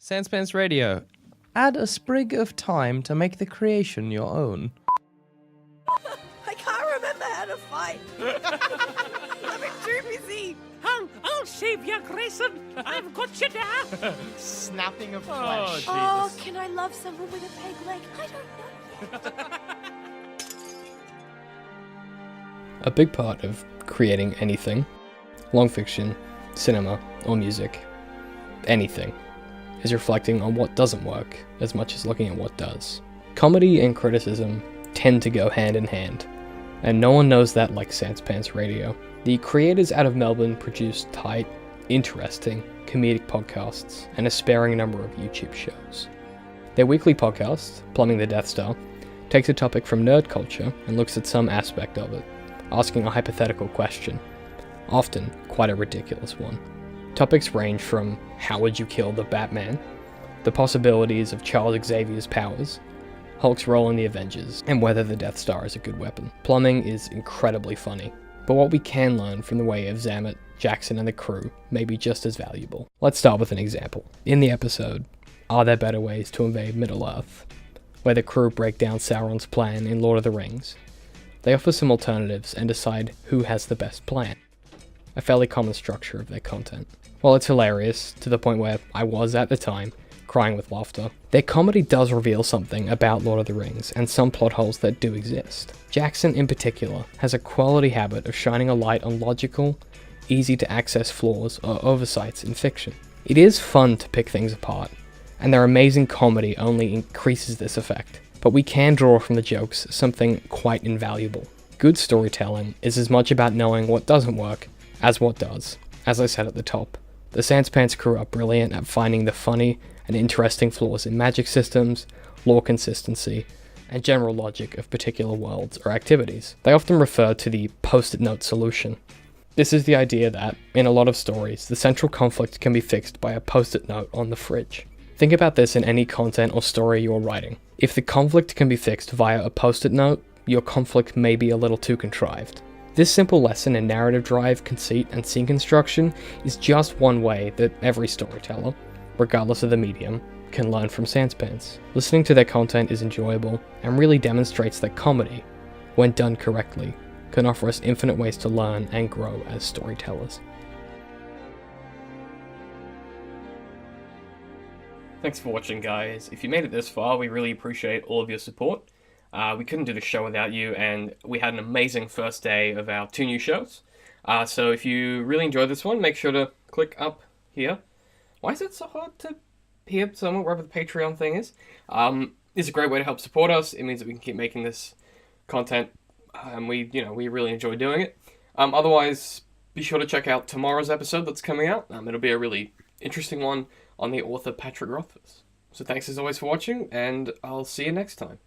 SANSPANTS Radio. Add a sprig of thyme to make the creation your own. I can't remember how to fight. I'm too busy. I'll save you, Grayson. I've got you now. Snapping of flesh. Oh, can I love someone with a peg leg? I don't know yet. A big part of creating anything, long fiction, cinema, or music, anything, is reflecting on what doesn't work as much as looking at what does. Comedy and criticism tend to go hand in hand, and no one knows that like SANSPANTS Radio. The creators out of Melbourne produce tight, interesting, comedic podcasts and a sparing number of YouTube shows. Their weekly podcast, Plumbing the Death Star, takes a topic from nerd culture and looks at some aspect of it, asking a hypothetical question, often quite a ridiculous one. Topics range from how would you kill the Batman, the possibilities of Charles Xavier's powers, Hulk's role in the Avengers, and whether the Death Star is a good weapon. Plumbing is incredibly funny, but what we can learn from the way of Zamet, Jackson, and the crew may be just as valuable. Let's start with an example. In the episode, Are There Better Ways to Invade Middle-earth?, where the crew break down Sauron's plan in Lord of the Rings, they offer some alternatives and decide who has the best plan. A fairly common structure of their content. While it's hilarious, to the point where I was at the time, crying with laughter, their comedy does reveal something about Lord of the Rings and some plot holes that do exist. Jackson in particular has a quality habit of shining a light on logical, easy to access flaws or oversights in fiction. It is fun to pick things apart, and their amazing comedy only increases this effect. But we can draw from the jokes something quite invaluable. Good storytelling is as much about knowing what doesn't work as what does. As I said at the top, the SANSPANTS crew are brilliant at finding the funny and interesting flaws in magic systems, lore consistency, and general logic of particular worlds or activities. They often refer to the post-it note solution. This is the idea that, in a lot of stories, the central conflict can be fixed by a post-it note on the fridge. Think about this in any content or story you're writing. If the conflict can be fixed via a post-it note, your conflict may be a little too contrived. This simple lesson in narrative drive, conceit, and scene construction is just one way that every storyteller, regardless of the medium, can learn from SANSPANTS. Listening to their content is enjoyable and really demonstrates that comedy, when done correctly, can offer us infinite ways to learn and grow as storytellers. Thanks for watching, guys. If you made it this far, we really appreciate all of your support. We couldn't do the show without you, and we had an amazing first day of our 2 new shows. So if you really enjoyed this one, make sure to click up here. Why is it so hard to hear somewhere, wherever the Patreon thing is? It's a great way to help support us. It means that we can keep making this content, and we really enjoy doing it. Otherwise, be sure to check out tomorrow's episode that's coming out. It'll be a really interesting one on the author Patrick Rothfuss. So thanks as always for watching, and I'll see you next time.